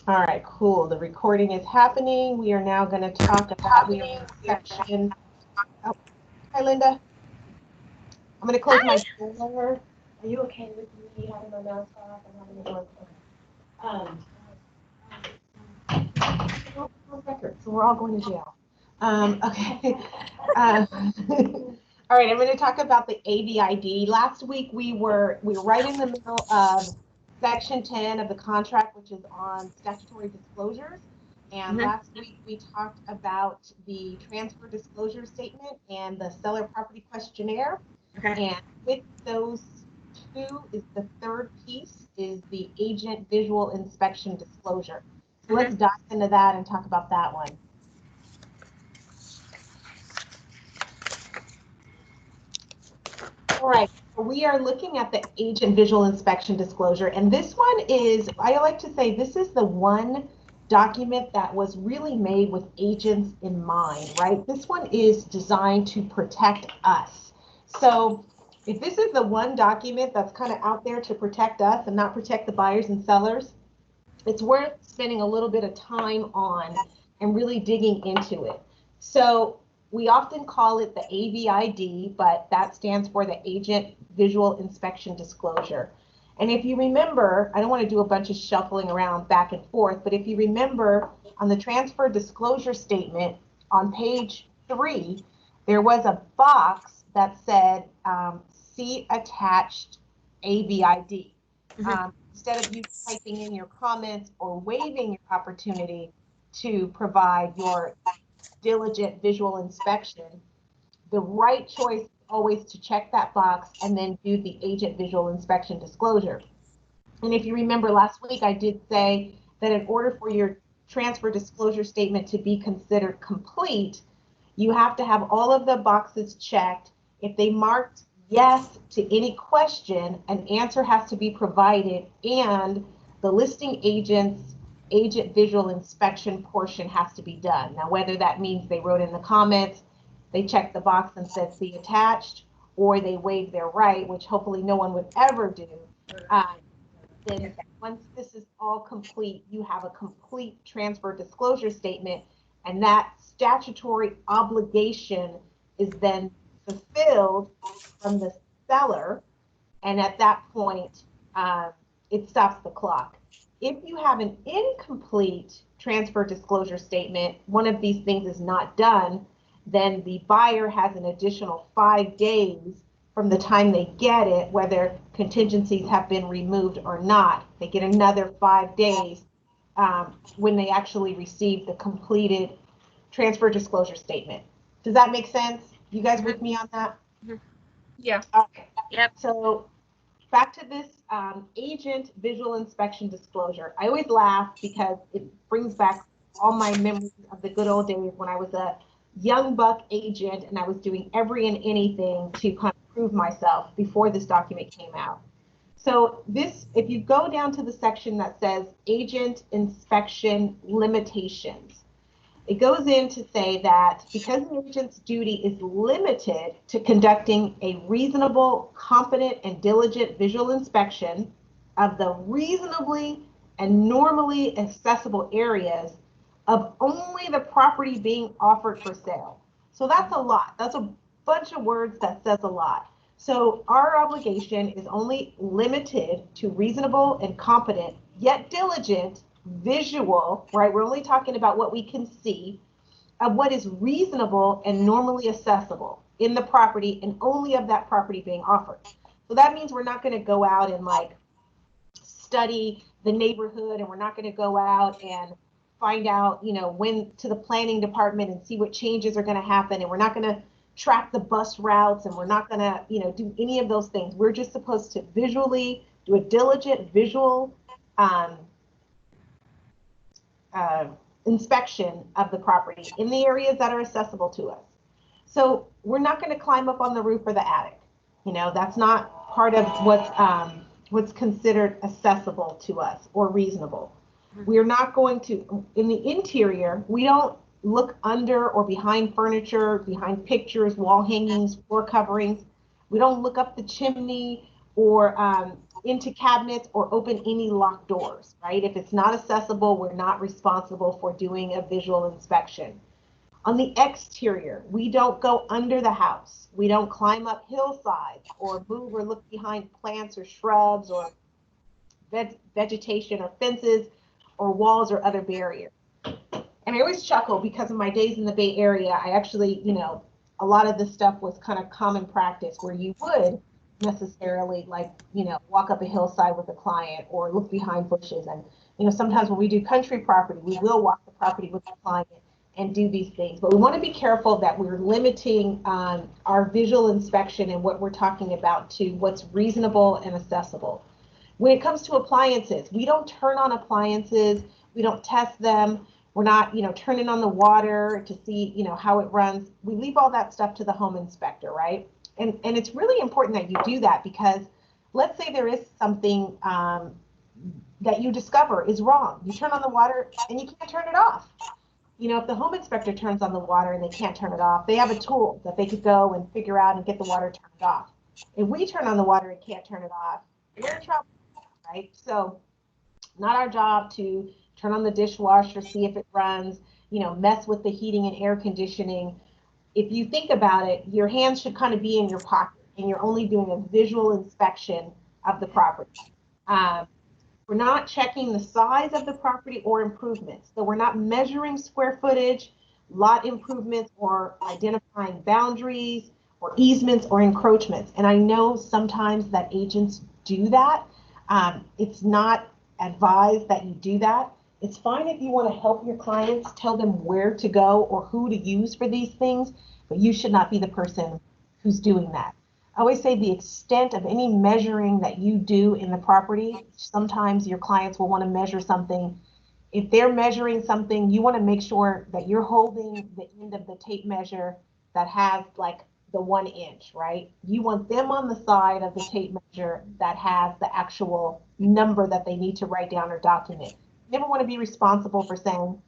All right, cool. The recording is happening. We are now going to talk about, we are in section, oh, hi Linda. I'm going to close my door. Are you okay with me having my mask off and having the door closed? Record, so we're all going to jail. Okay. All right, I'm going to talk about the AVID. Last week we were right in the middle of section 10 of the contract, which is on statutory disclosures. And last week we talked about the transfer disclosure statement and the seller property questionnaire. Okay. And with those two is the third piece is the agent visual inspection disclosure. So let's dive into that and talk about that one. All right, so we are looking at the agent visual inspection disclosure, and this one is, I like to say, this is the one document that was really made with agents in mind, right? This one is designed to protect us. So if this is the one document that's kind of out there to protect us and not protect the buyers and sellers, it's worth spending a little bit of time on and really digging into it. So we often call it the AVID, but that stands for the Agent Visual Inspection Disclosure. And if you remember, I don't want to do a bunch of shuffling around back and forth, but if you remember on the transfer disclosure statement on page 3, there was a box that said, see attached AVID. Instead of you typing in your comments or waiving your opportunity to provide your diligent visual inspection, the right choice is always to check that box and then do the agent visual inspection disclosure. And if you remember last week, I did say that in order for your transfer disclosure statement to be considered complete, you have to have all of the boxes checked. If they marked yes to any question, an answer has to be provided, and the listing agent's agent visual inspection portion has to be done. Now, whether that means they wrote in the comments, they checked the box and said see attached, or they waived their right, which hopefully no one would ever do, then once this is all complete, you have a complete transfer disclosure statement, and that statutory obligation is then fulfilled from the seller, and at that point, it stops the clock. If you have an incomplete transfer disclosure statement, one of these things is not done, then the buyer has an additional 5 days from the time they get it, whether contingencies have been removed or not. They get another 5 days when they actually receive the completed transfer disclosure statement. Does that make sense? You guys with me on that? Yeah. Okay. Yep. So back to this agent visual inspection disclosure. I always laugh because it brings back all my memories of the good old days when I was a young buck agent and I was doing every and anything to kind of prove myself before this document came out. So this, if you go down to the section that says agent inspection limitations, it goes in to say that because an agent's duty is limited to conducting a reasonable, competent, and diligent visual inspection of the reasonably and normally accessible areas of only the property being offered for sale. So that's a lot. That's a bunch of words that says a lot. So our obligation is only limited to reasonable and competent, yet diligent, visual, right? We're only talking about what we can see of what is reasonable and normally accessible in the property and only of that property being offered. So that means we're not going to go out and like study the neighborhood, and we're not going to go out and find out, you know, when to the planning department and see what changes are going to happen. And we're not going to track the bus routes, and we're not going to, you know, do any of those things. We're just supposed to visually do a diligent visual inspection of the property in the areas that are accessible to us. So we're not going to climb up on the roof or the attic. You know, that's not part of what's considered accessible to us or reasonable. We are not going to, in the interior, we don't look under or behind furniture, behind pictures, wall hangings, floor coverings. We don't look up the chimney or into cabinets or open any locked doors, right? If it's not accessible, we're not responsible for doing a visual inspection. On the exterior, we don't go under the house. We don't climb up hillsides or move or look behind plants or shrubs or vegetation or fences or walls or other barriers. And I always chuckle because of my days in the Bay Area. I actually, a lot of this stuff was kind of common practice where you would necessarily walk up a hillside with a client or look behind bushes. And, sometimes when we do country property, we will walk the property with the client and do these things. But we want to be careful that we're limiting our visual inspection and what we're talking about to what's reasonable and accessible. When it comes to appliances, we don't turn on appliances. We don't test them. We're not, turning on the water to see, how it runs. We leave all that stuff to the home inspector, right? And it's really important that you do that because let's say there is something that you discover is wrong. You turn on the water and you can't turn it off. If the home inspector turns on the water and they can't turn it off, they have a tool that they could go and figure out and get the water turned off. If we turn on the water and can't turn it off, we're in trouble, right? So not our job to turn on the dishwasher, see if it runs, mess with the heating and air conditioning. If you think about it, your hands should kind of be in your pocket and you're only doing a visual inspection of the property. We're not checking the size of the property or improvements. So we're not measuring square footage, lot improvements, or identifying boundaries or easements or encroachments. And I know sometimes that agents do that. It's not advised that you do that. It's fine if you want to help your clients, tell them where to go or who to use for these things, but you should not be the person who's doing that. I always say the extent of any measuring that you do in the property, sometimes your clients will want to measure something. If they're measuring something, you want to make sure that you're holding the end of the tape measure that has like the 1 inch, right? You want them on the side of the tape measure that has the actual number that they need to write down or document. You never want to be responsible for saying,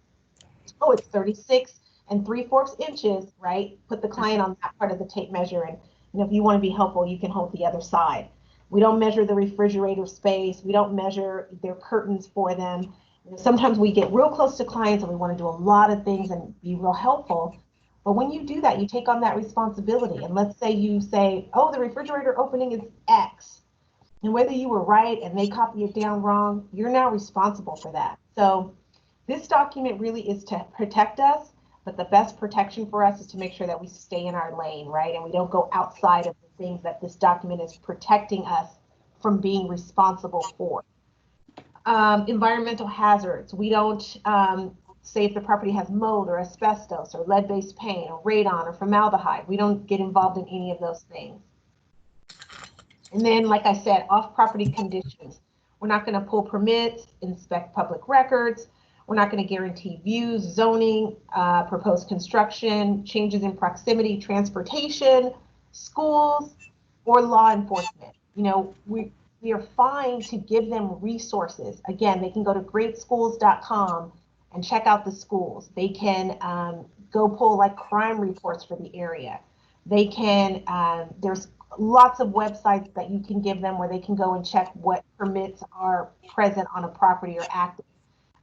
oh, it's 36 3/4 inches, right? Put the client on that part of the tape measure. And if you want to be helpful, you can hold the other side. We don't measure the refrigerator space. We don't measure their curtains for them. Sometimes we get real close to clients and we want to do a lot of things and be real helpful. But when you do that, you take on that responsibility. And let's say you say, oh, the refrigerator opening is X. And whether you were right and they copy it down wrong, you're now responsible for that. So this document really is to protect us, but the best protection for us is to make sure that we stay in our lane, right? And we don't go outside of the things that this document is protecting us from being responsible for. Environmental hazards. We don't say if the property has mold or asbestos or lead-based paint or radon or formaldehyde. We don't get involved in any of those things. And then, like I said, off-property conditions. We're not going to pull permits, inspect public records. We're not going to guarantee views, zoning, proposed construction, changes in proximity, transportation, schools, or law enforcement. We are fine to give them resources. Again, they can go to greatschools.com and check out the schools. They can go pull like crime reports for the area. They can, there's lots of websites that you can give them where they can go and check what permits are present on a property or active.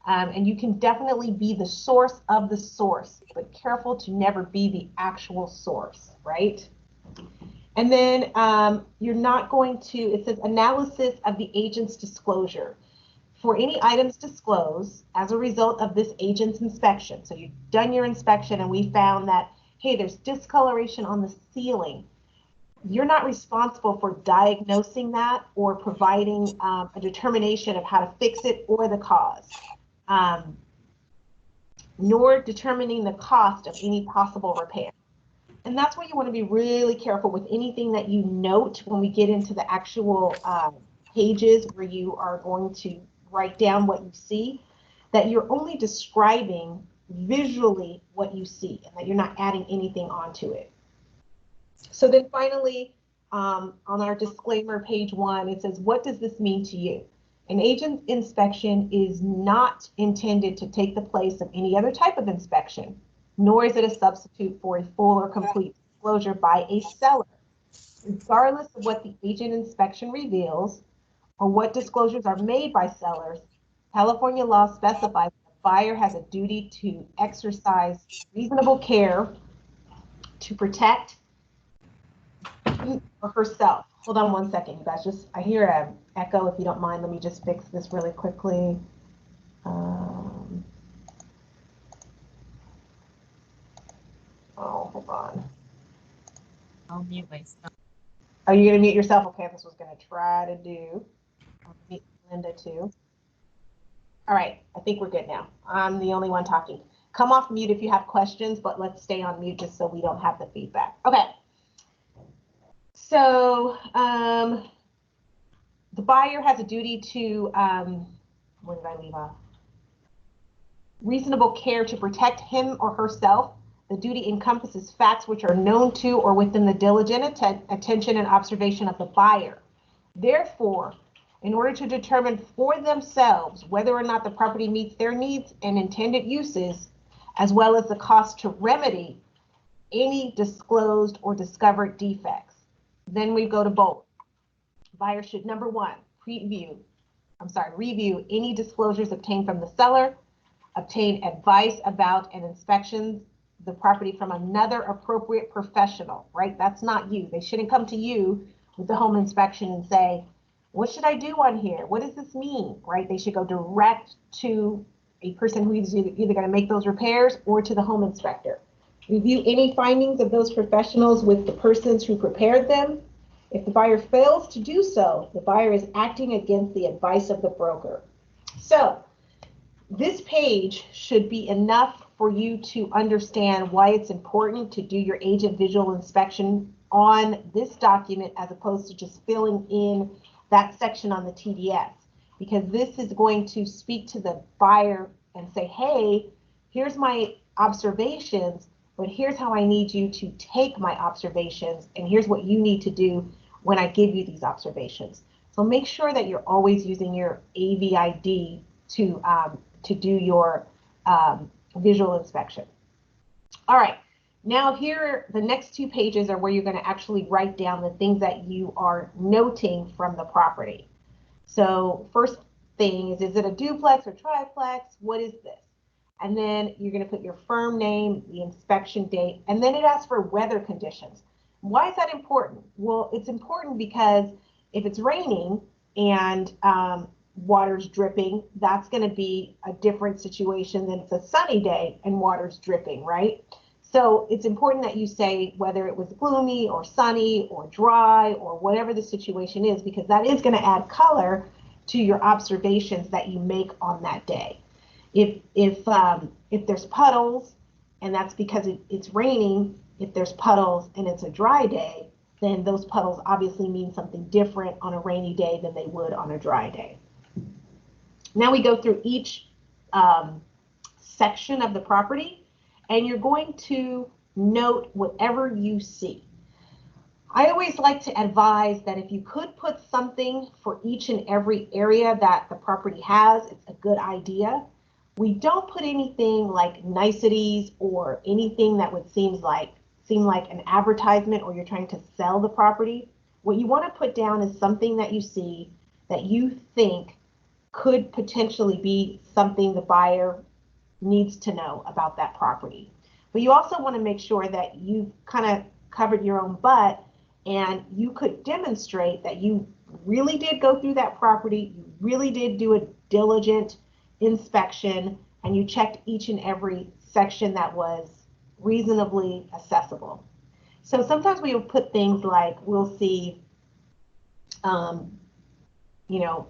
And you can definitely be the source of the source, but careful to never be the actual source, right? And then you're not going to, it says analysis of the agent's disclosure. For any items disclosed as a result of this agent's inspection. So you've done your inspection and we found that, hey, there's discoloration on the ceiling. You're not responsible for diagnosing that or providing a determination of how to fix it or the cause, nor determining the cost of any possible repair. And that's why you want to be really careful with anything that you note when we get into the actual pages where you are going to write down what you see, that you're only describing visually what you see and that you're not adding anything onto it. So then finally, on our disclaimer, page 1, it says, what does this mean to you? An agent inspection is not intended to take the place of any other type of inspection, nor is it a substitute for a full or complete disclosure by a seller. Regardless of what the agent inspection reveals, or what disclosures are made by sellers, California law specifies the buyer has a duty to exercise reasonable care to protect him or herself. Hold on one second, you guys. I hear an echo. If you don't mind, let me just fix this really quickly. Oh, hold on. I'll mute myself. Are you going to mute yourself? Okay, this was going to try to do. I'll mute Linda too. All right, I think we're good now. I'm the only one talking. Come off mute if you have questions, but let's stay on mute just so we don't have the feedback. Okay. So the buyer has a duty to, where did I leave off? Reasonable care to protect him or herself. The duty encompasses facts which are known to or within the diligent attention and observation of the buyer. Therefore, in order to determine for themselves whether or not the property meets their needs and intended uses, as well as the cost to remedy any disclosed or discovered defects. Then we go to bold. Buyer should, number one, review any disclosures obtained from the seller, obtain advice about and inspections the property from another appropriate professional, right? That's not you. They shouldn't come to you with the home inspection and say, what should I do on here? What does this mean, right? They should go direct to a person who is either going to make those repairs or to the home inspector. Review any findings of those professionals with the persons who prepared them. If the buyer fails to do so, the buyer is acting against the advice of the broker. So this page should be enough for you to understand why it's important to do your agent visual inspection on this document as opposed to just filling in that section on the TDS, because this is going to speak to the buyer and say, hey, here's my observations, but here's how I need you to take my observations, and here's what you need to do when I give you these observations. So make sure that you're always using your AVID to do your visual inspection. All right, now here, the next 2 pages are where you're going to actually write down the things that you are noting from the property. So first thing is it a duplex or triplex? What is this? And then you're going to put your firm name, the inspection date, and then it asks for weather conditions. Why is that important? Well, it's important because if it's raining and water's dripping, that's going to be a different situation than it's a sunny day and water's dripping, right? So it's important that you say whether it was gloomy or sunny or dry or whatever the situation is, because that is going to add color to your observations that you make on that day. If there's puddles and that's because it's raining, if there's puddles and it's a dry day, then those puddles obviously mean something different on a rainy day than they would on a dry day. Now we go through each section of the property, and you're going to note whatever you see. I always like to advise that if you could put something for each and every area that the property has, it's a good idea. We don't put anything like niceties or anything that would seem like an advertisement or you're trying to sell the property. What you want to put down is something that you see that you think could potentially be something the buyer needs to know about that property. But you also want to make sure that you've kind of covered your own butt and you could demonstrate that you really did go through that property, you really did do a diligent inspection, and you checked each and every section that was reasonably accessible. So sometimes we will put things like, we'll see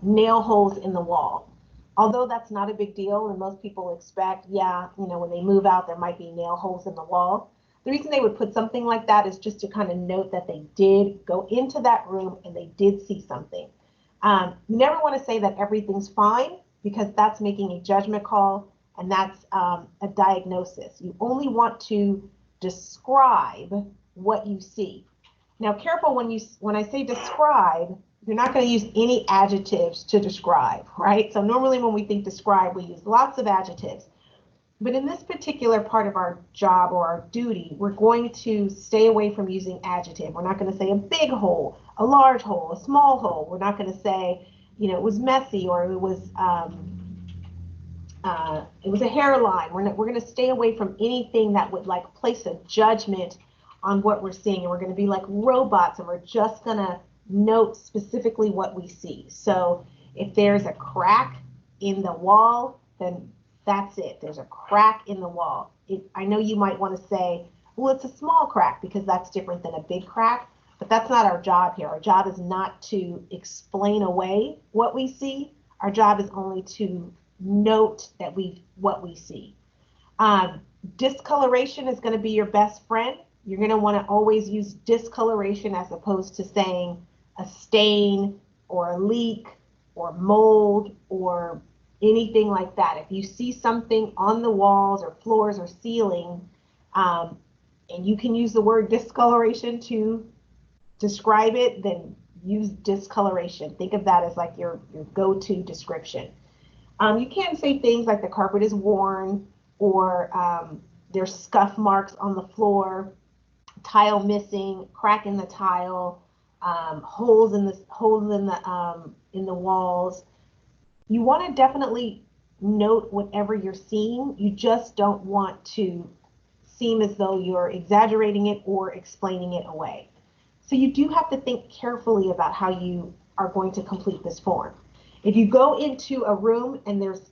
nail holes in the wall. Although that's not a big deal, and most people expect, when they move out, there might be nail holes in the wall. The reason they would put something like that is just to kind of note that they did go into that room and they did see something. You never want to say that everything's fine, because that's making a judgment call, and that's a diagnosis. You only want to describe what you see. Now, careful when I say describe, you're not going to use any adjectives to describe, right? So normally when we think describe, we use lots of adjectives. But in this particular part of our job or our duty, we're going to stay away from using adjective. We're not going to say a big hole, a large hole, a small hole. We're not going to say you know, it was messy, or it was a hairline. We're going to stay away from anything that would like place a judgment on what we're seeing. And we're going to be like robots, and we're just going to note specifically what we see. So if there's a crack in the wall, then that's it. There's a crack in the wall. I know you might want to say, well, it's a small crack, because that's different than a big crack, but that's not our job here. Our job is not to explain away what we see. Our job is only to note that what we see. Discoloration is going to be your best friend. You're going to want to always use discoloration as opposed to saying a stain or a leak or mold or anything like that. If you see something on the walls or floors or ceiling, and you can use the word discoloration to describe it, then use discoloration. Think of that as like your go-to description. You can say things like the carpet is worn, or there's scuff marks on the floor, tile missing, crack in the tile, holes in the walls. You want to definitely note whatever you're seeing. You just don't want to seem as though you're exaggerating it or explaining it away. So you do have to think carefully about how you are going to complete this form. If you go into a room and there's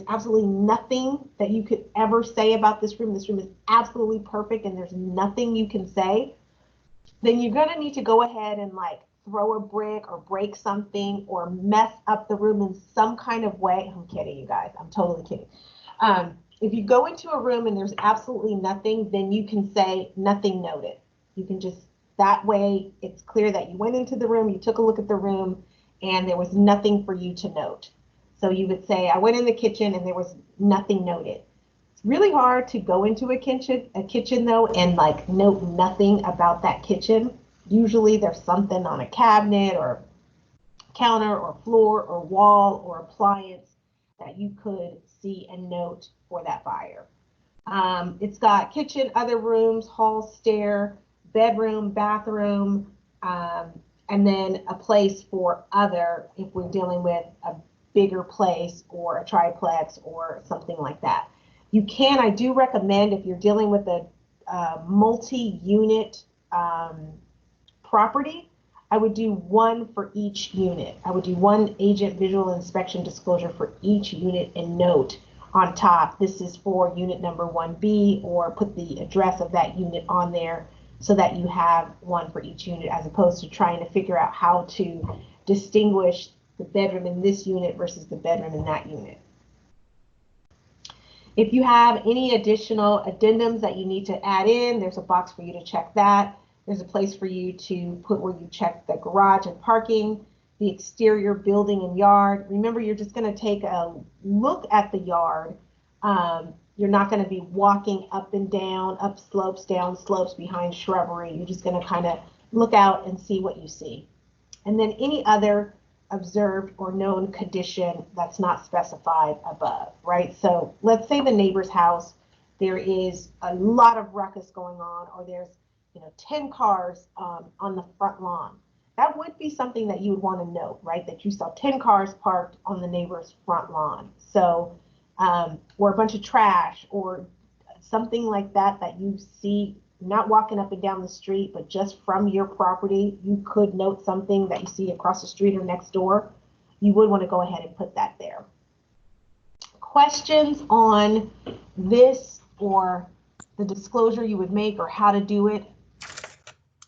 absolutely nothing that you could ever say about this room is absolutely perfect and there's nothing you can say, then you're going to need to go ahead and like throw a brick or break something or mess up the room in some kind of way. I'm kidding, you guys. I'm totally kidding. If you go into a room and there's absolutely nothing, then you can say nothing noted. You can just, that way it's clear that you went into the room, you took a look at the room, and there was nothing for you to note. So you would say, I went in the kitchen and there was nothing noted. It's really hard to go into a kitchen though, and like note nothing about that kitchen. Usually there's something on a cabinet or counter or floor or wall or appliance that you could see and note for that buyer. It's got kitchen, other rooms, hall, stair, bedroom, bathroom, and then a place for other if we're dealing with a bigger place or a triplex or something like that. You can, I do recommend if you're dealing with a multi-unit property, I would do one for each unit. I would do one agent visual inspection disclosure for each unit and note on top, this is for unit number 1B, or put the address of that unit on there so that you have one for each unit, as opposed to trying to figure out how to distinguish the bedroom in this unit versus the bedroom in that unit. If you have any additional addendums that you need to add in, there's a box for you to check that. There's a place for you to put where you check the garage and parking, the exterior building and yard. Remember, you're just going to take a look at the yard. You're not going to be walking up and down, up slopes, down slopes, behind shrubbery. You're just going to kind of look out and see what you see. And then any other observed or known condition that's not specified above, right? So let's say the neighbor's house, there is a lot of ruckus going on, or there's 10 cars on the front lawn. That would be something that you would want to note, right? That you saw 10 cars parked on the neighbor's front lawn. So, or a bunch of trash or something like that, that you see, not walking up and down the street, but just from your property, you could note something that you see across the street or next door. You would want to go ahead and put that there. Questions on this or the disclosure you would make or how to do it?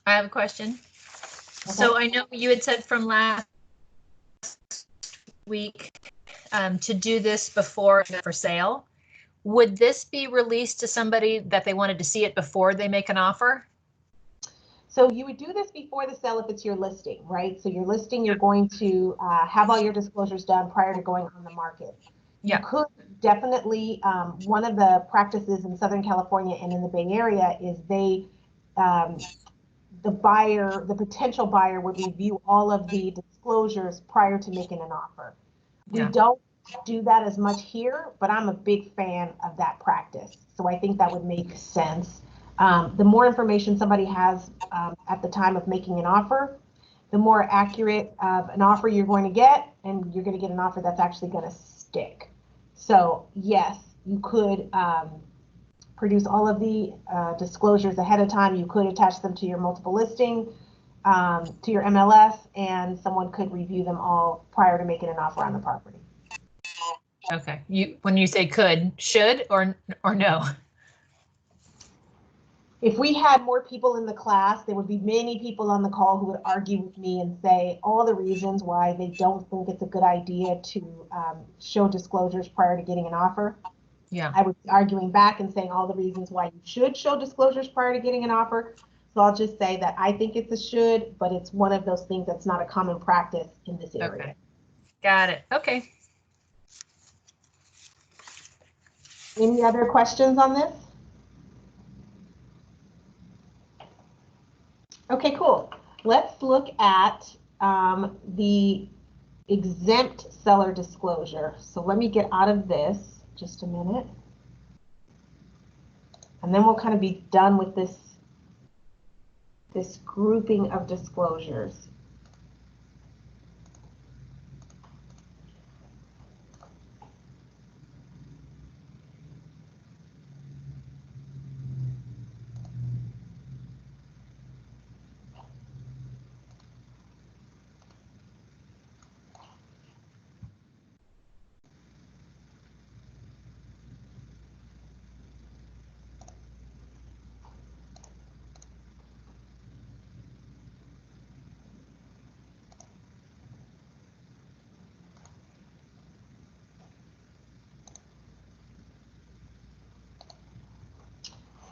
I have a question. Okay. So I know you had said from last week to do this before for sale. Would this be released to somebody that they wanted to see it before they make an offer? So you would do this before the sale if it's your listing, right? So your listing, you're going to have all your disclosures done prior to going on the market. Yeah. You could definitely, one of the practices in Southern California and in the Bay Area is they, the potential buyer would review all of the disclosures prior to making an offer. We don't do that as much here, but I'm a big fan of that practice. So I think that would make sense. The more information somebody has at the time of making an offer, the more accurate of an offer you're going to get, and you're going to get an offer that's actually going to stick. So yes, you could produce all of the disclosures ahead of time. You could attach them to your multiple listing, to your MLS, and someone could review them all prior to making an offer on the property. Okay. When you say could, should or no? If we had more people in the class, there would be many people on the call who would argue with me and say all the reasons why they don't think it's a good idea to show disclosures prior to getting an offer. Yeah. I would be arguing back and saying all the reasons why you should show disclosures prior to getting an offer. So I'll just say that I think it's a should, but it's one of those things that's not a common practice in this area. Okay. Got it. Okay. Any other questions on this? Okay, cool. Let's look at the exempt seller disclosure. So let me get out of this just a minute. And then we'll kind of be done with this grouping of disclosures.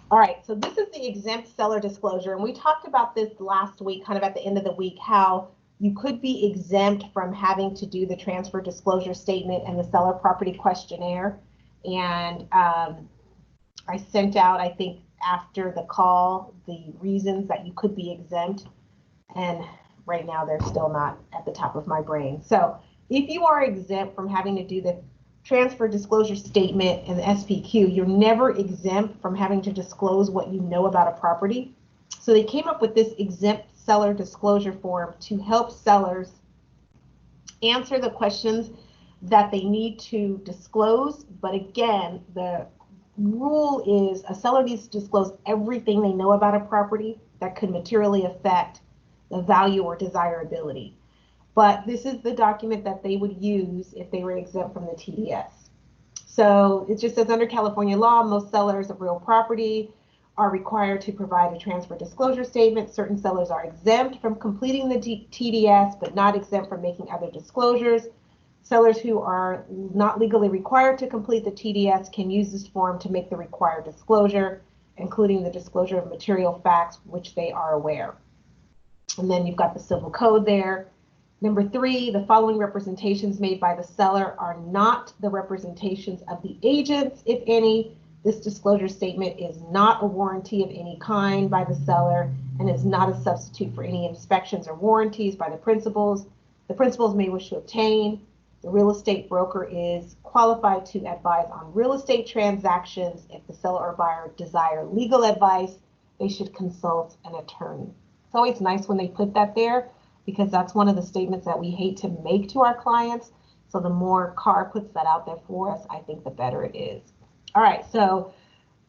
All right, so this is the exempt seller disclosure, and we talked about this last week, kind of at the end of the week, how you could be exempt from having to do the transfer disclosure statement and the seller property questionnaire. And I sent out, I think, after the call, the reasons that you could be exempt, and right now they're still not at the top of my brain. So if you are exempt from having to do the transfer disclosure statement and the SPQ, you're never exempt from having to disclose what you know about a property. So they came up with this exempt seller disclosure form to help sellers answer the questions that they need to disclose. But again, the rule is a seller needs to disclose everything they know about a property that could materially affect the value or desirability. But this is the document that they would use if they were exempt from the TDS. So it just says under California law, most sellers of real property are required to provide a transfer disclosure statement. Certain sellers are exempt from completing the TDS, but not exempt from making other disclosures. Sellers who are not legally required to complete the TDS can use this form to make the required disclosure, including the disclosure of material facts which they are aware. And then you've got the civil code there. Number 3, the following representations made by the seller are not the representations of the agents, if any. This disclosure statement is not a warranty of any kind by the seller and is not a substitute for any inspections or warranties by the principals. The principals may wish to obtain. The real estate broker is qualified to advise on real estate transactions. If the seller or buyer desire legal advice, they should consult an attorney. It's always nice when they put that there, because that's one of the statements that we hate to make to our clients. So the more CAR puts that out there for us, I think the better it is. All right, so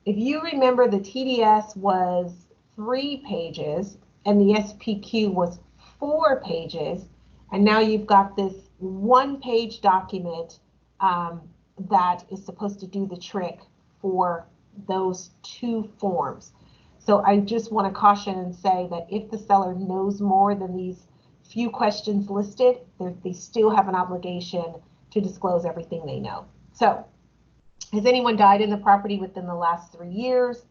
if you remember, the TDS was 3 pages and the SPQ was 4 pages. And now you've got this 1-page document that is supposed to do the trick for those 2 forms. So I just want to caution and say that if the seller knows more than these few questions listed, they still have an obligation to disclose everything they know. So, has anyone died in the property within the last 3 years?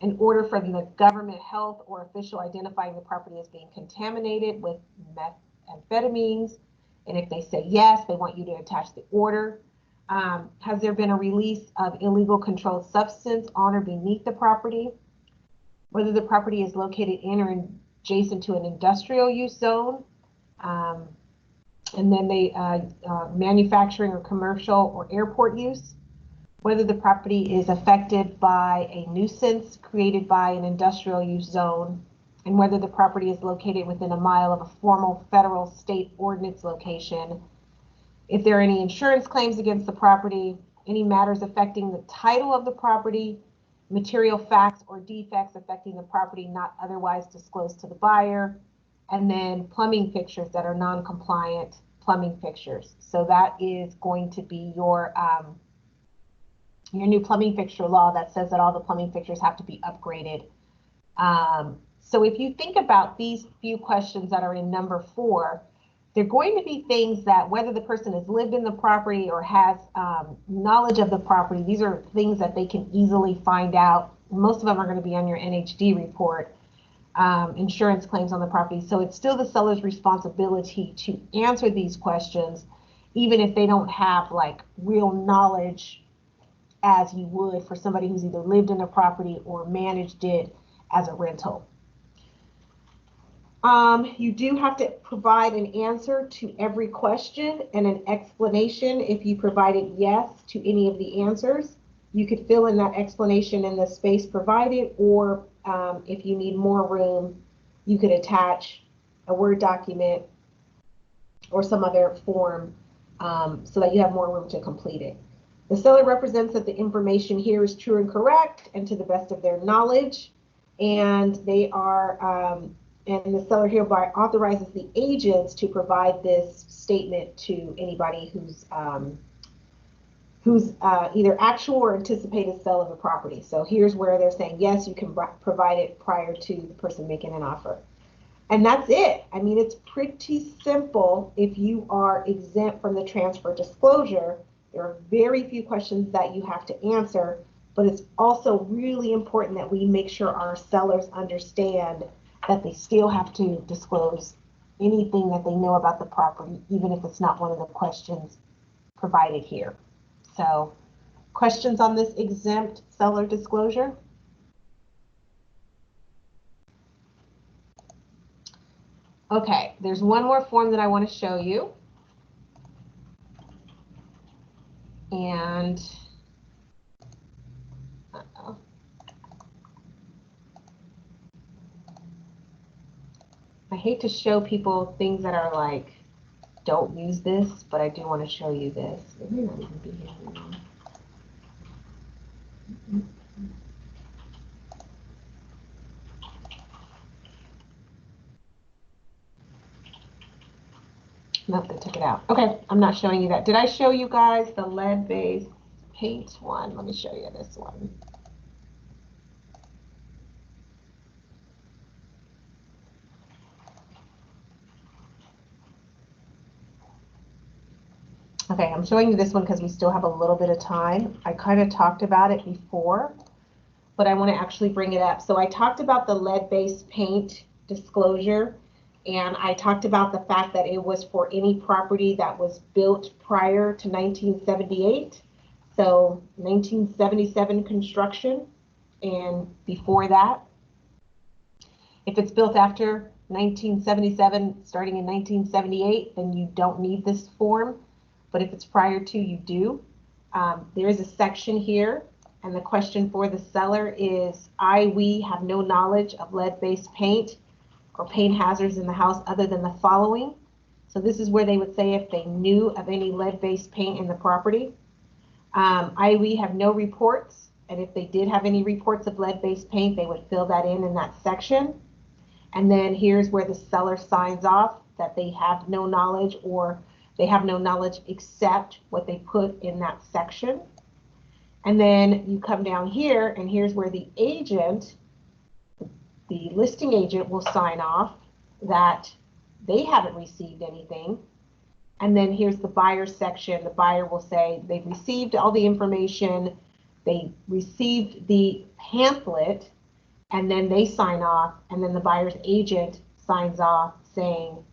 An order from the government health or official identifying the property as being contaminated with methamphetamines? And if they say yes, they want you to attach the order. Has there been a release of illegal controlled substance on or beneath the property? Whether the property is located in or adjacent to an industrial use zone. And then they manufacturing or commercial or airport use. Whether the property is affected by a nuisance created by an industrial use zone. and whether the property is located within a mile of a formal federal state ordinance location, if there are any insurance claims against the property, any matters affecting the title of the property, material facts or defects affecting the property not otherwise disclosed to the buyer, and then plumbing fixtures that are non-compliant plumbing fixtures. So that is going to be your new plumbing fixture law that says that all the plumbing fixtures have to be upgraded. So if you think about these few questions that are in number 4, they're going to be things that whether the person has lived in the property or has knowledge of the property, these are things that they can easily find out. Most of them are going to be on your NHD report, insurance claims on the property. So it's still the seller's responsibility to answer these questions, even if they don't have like real knowledge as you would for somebody who's either lived in a property or managed it as a rental. You do have to provide an answer to every question and an explanation. If you provided yes to any of the answers, you could fill in that explanation in the space provided, or if you need more room, you could attach a Word document or some other form so that you have more room to complete it. The seller represents that the information here is true and correct and to the best of their knowledge, and they are and the seller hereby authorizes the agents to provide this statement to anybody who's either actual or anticipated sale of the property. So here's where they're saying, yes, you can provide it prior to the person making an offer. And that's it. I mean, it's pretty simple if you are exempt from the transfer disclosure. There are very few questions that you have to answer, but it's also really important that we make sure our sellers understand that they still have to disclose anything that they know about the property, even if it's not one of the questions provided here. So, questions on this exempt seller disclosure? Okay, there's one more form that I want to show you. And I hate to show people things that are like, don't use this, but I do want to show you this. It may not even be here anymore. Nope, they took it out. Okay, I'm not showing you that. Did I show you guys the lead-based paint one? Let me show you this one. Okay, I'm showing you this one because we still have a little bit of time. I kind of talked about it before, but I want to actually bring it up. So I talked about the lead-based paint disclosure, and I talked about the fact that it was for any property that was built prior to 1978. So 1977 construction and before that. If it's built after 1977, starting in 1978, then you don't need this form. But if it's prior to, you do. There is a section here, and the question for the seller is, we have no knowledge of lead-based paint or paint hazards in the house other than the following. So this is where they would say if they knew of any lead-based paint in the property. We have no reports, and if they did have any reports of lead-based paint, they would fill that in that section. And then here's where the seller signs off that they have no knowledge, or they have no knowledge except what they put in that section. And then you come down here, and here's where the agent, the listing agent, will sign off that they haven't received anything. And then here's the buyer section. The buyer will say they've received all the information, they received the pamphlet, and then they sign off, and then the buyer's agent signs off saying,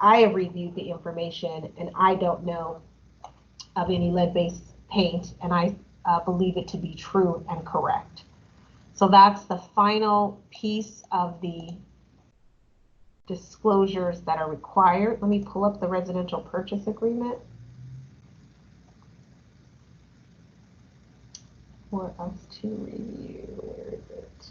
I have reviewed the information and I don't know of any lead-based paint, and I believe it to be true and correct. So that's the final piece of the disclosures that are required. Let me pull up the residential purchase agreement for us to review. Where is it?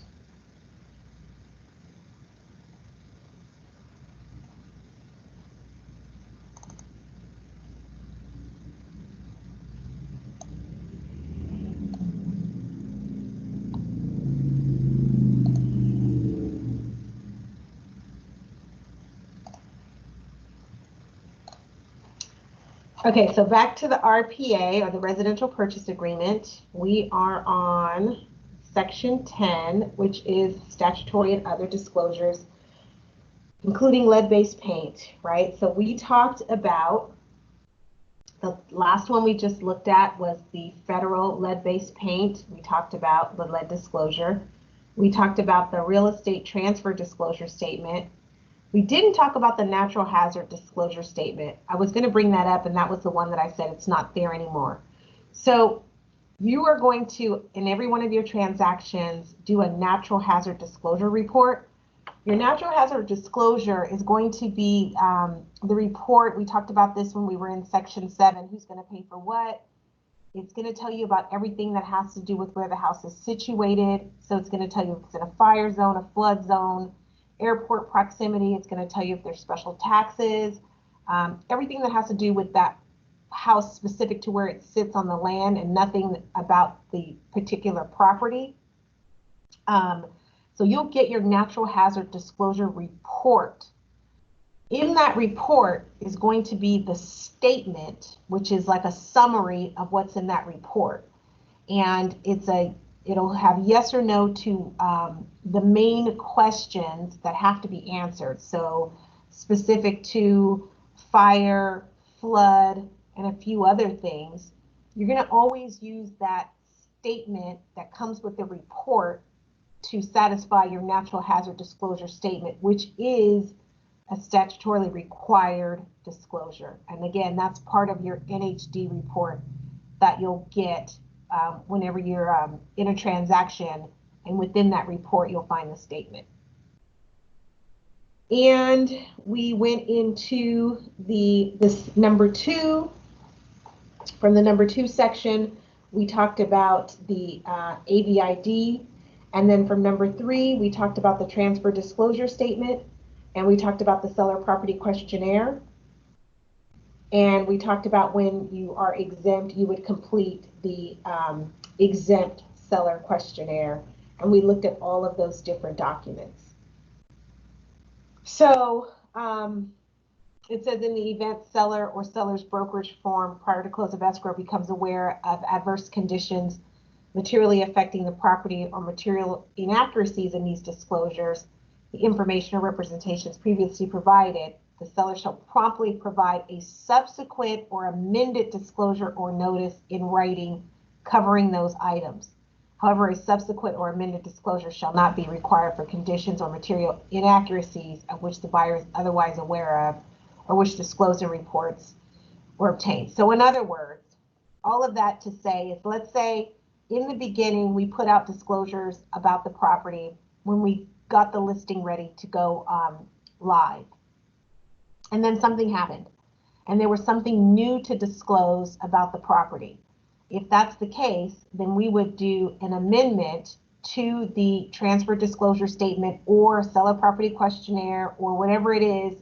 Okay, so back to the RPA, or the Residential Purchase Agreement. We are on Section 10, which is statutory and other disclosures, including lead-based paint, right? So we talked about, the last one we just looked at was the federal lead-based paint. We talked about the lead disclosure. We talked about the real estate transfer disclosure statement. We didn't talk about the natural hazard disclosure statement. I was going to bring that up, and that was the one that I said it's not there anymore. So you are going to, in every one of your transactions, do a natural hazard disclosure report. Your natural hazard disclosure is going to be the report. We talked about this when we were in Section 7, who's going to pay for what. It's going to tell you about everything that has to do with where the house is situated. So it's going to tell you if it's in a fire zone, a flood zone, airport proximity. It's going to tell you if there's special taxes, everything that has to do with that house specific to where it sits on the land, and nothing about the particular property. So you'll get your natural hazard disclosure report. In that report is going to be the statement, which is like a summary of what's in that report. And it'll have yes or no to the main questions that have to be answered. So specific to fire, flood, and a few other things. You're going to always use that statement that comes with the report to satisfy your natural hazard disclosure statement, which is a statutorily required disclosure. And again, that's part of your NHD report that you'll get whenever you're in a transaction, and within that report, you'll find the statement. And we went into this number 2. From the number 2 section, we talked about the AVID. And then from number 3, we talked about the transfer disclosure statement, and we talked about the seller property questionnaire. And we talked about when you are exempt, you would complete the exempt seller questionnaire. And we looked at all of those different documents. So it says, in the event seller or seller's brokerage firm prior to close of escrow becomes aware of adverse conditions materially affecting the property or material inaccuracies in these disclosures, the information or representations previously provided, the seller shall promptly provide a subsequent or amended disclosure or notice in writing covering those items. However, a subsequent or amended disclosure shall not be required for conditions or material inaccuracies of which the buyer is otherwise aware of, or which disclosure reports were obtained. So in other words, all of that to say is, let's say in the beginning, we put out disclosures about the property when we got the listing ready to go live. And then something happened, and there was something new to disclose about the property. If that's the case, then we would do an amendment to the transfer disclosure statement or seller property questionnaire or whatever it is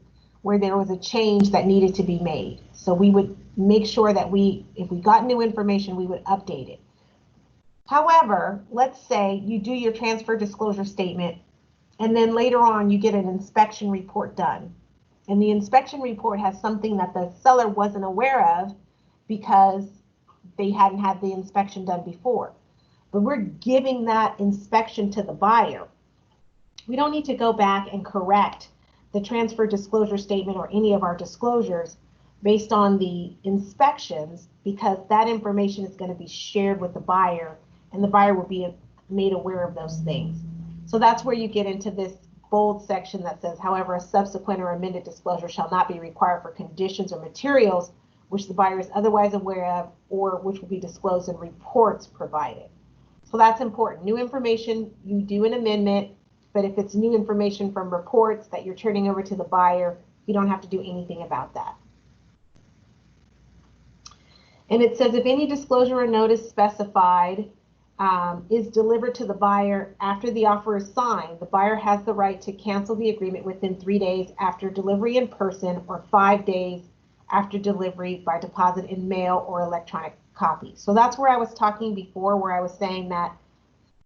where there was a change that needed to be made. So we would make sure that if we got new information, we would update it. However, let's say you do your transfer disclosure statement, and then later on you get an inspection report done. And the inspection report has something that the seller wasn't aware of because they hadn't had the inspection done before. But we're giving that inspection to the buyer. We don't need to go back and correct the transfer disclosure statement or any of our disclosures based on the inspections, because that information is going to be shared with the buyer, and the buyer will be made aware of those things. So that's where you get into this bold section that says, however, a subsequent or amended disclosure shall not be required for conditions or materials which the buyer is otherwise aware of, or which will be disclosed in reports provided. So that's important. New information, you do an amendment, but if it's new information from reports that you're turning over to the buyer, you don't have to do anything about that. And it says, if any disclosure or notice specified is delivered to the buyer after the offer is signed, the buyer has the right to cancel the agreement within 3 days after delivery in person, or 5 days after delivery by deposit in mail or electronic copy. So that's where I was talking before, where I was saying that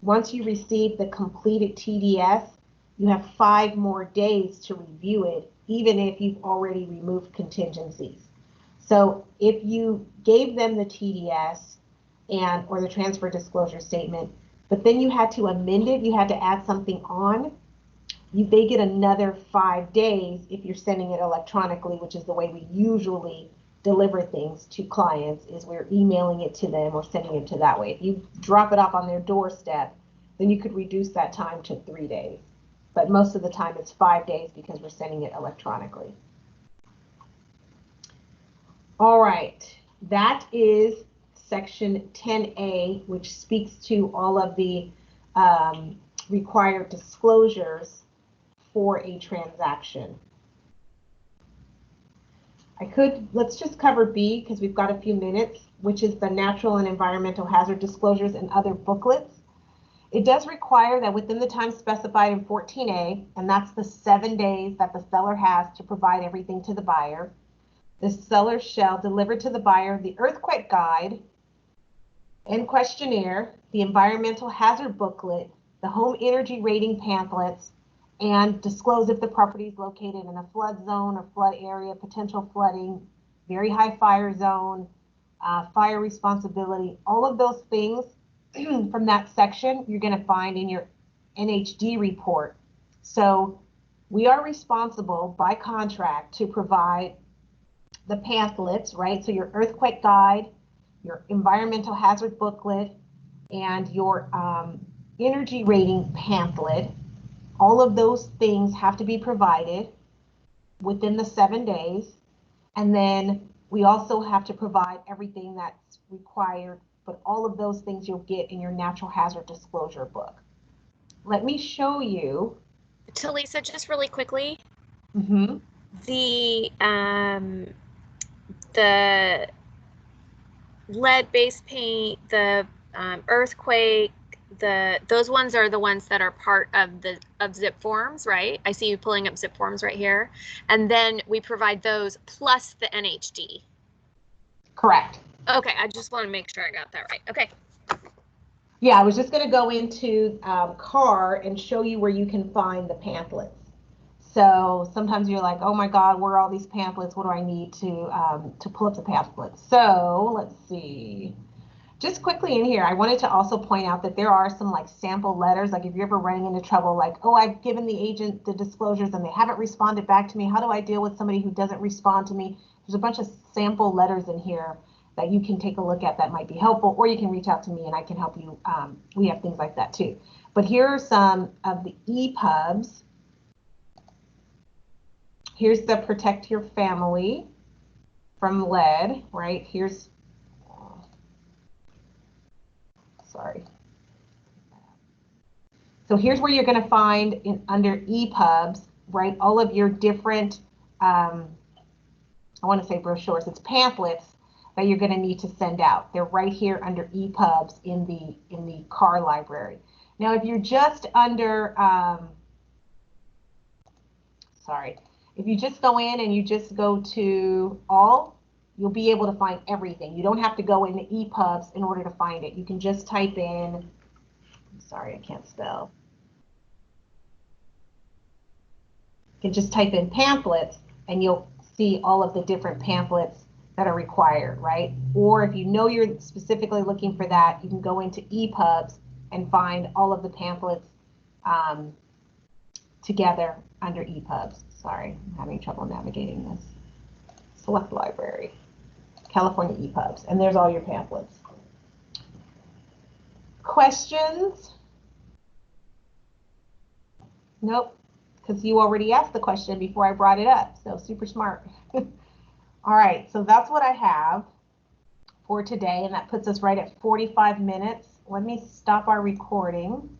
once you receive the completed TDS, you have 5 more days to review it, even if you've already removed contingencies. So if you gave them the TDS or the transfer disclosure statement, but then you had to amend it, you had to add something on, they get another 5 days if you're sending it electronically, which is the way we usually deliver things to clients, is we're emailing it to them or sending it to that way. If you drop it off on their doorstep, then you could reduce that time to 3 days. But most of the time it's 5 days because we're sending it electronically. All right, that is section 10A, which speaks to all of the required disclosures for a transaction. Let's just cover B because we've got a few minutes, which is the natural and environmental hazard disclosures and other booklets. It does require that within the time specified in 14A, and that's the 7 days that the seller has to provide everything to the buyer, the seller shall deliver to the buyer the earthquake guide and questionnaire, the environmental hazard booklet, the home energy rating pamphlets, and disclose if the property is located in a flood zone or flood area, potential flooding, very high fire zone, fire responsibility. All of those things from that section you're going to find in your NHD report. So we are responsible by contract to provide the pamphlets, right? So your earthquake guide, your environmental hazard booklet, and your energy rating pamphlet. All of those things have to be provided within the 7 days. And then we also have to provide everything that's required, but all of those things you'll get in your natural hazard disclosure book. Let me show you. Talisa, just really quickly, Mm-hmm. The lead-based paint, the earthquake, those ones are the ones that are part of zip forms, right? I see you pulling up zip forms right here. And then we provide those plus the NHD. Correct. Okay, I just want to make sure I got that right. Okay. Yeah, I was just going to go into CAR and show you where you can find the pamphlets. So sometimes you're like, oh my God, where are all these pamphlets? What do I need to pull up the pamphlets? So let's see. Just quickly in here, I wanted to also point out that there are some like sample letters. Like if you're ever running into trouble, like, oh, I've given the agent the disclosures and they haven't responded back to me. How do I deal with somebody who doesn't respond to me? There's a bunch of sample letters in here that you can take a look at that might be helpful, or you can reach out to me and I can help you. We have things like that too. But here are some of the EPUBs. Here's the Protect Your Family from lead, right? Here's, sorry. So here's where you're going to find under EPUBs, right? All of your different, I want to say brochures, it's pamphlets that you're going to need to send out. They're right here under EPUBs in the CAR library. Now, if you're just under, if you just go in and you just go to all, you'll be able to find everything. You don't have to go into EPUBs in order to find it. You can just type in, I'm sorry, I can't spell. You can just type in pamphlets and you'll see all of the different pamphlets that are required, right? Or if you know you're specifically looking for that, you can go into EPUBs and find all of the pamphlets together under EPUBs. Sorry, I'm having trouble navigating this. Select library, California EPUBs, and there's all your pamphlets. Questions? Nope, because you already asked the question before I brought it up, so super smart. All right, so that's what I have for today, and that puts us right at 45 minutes. Let me stop our recording.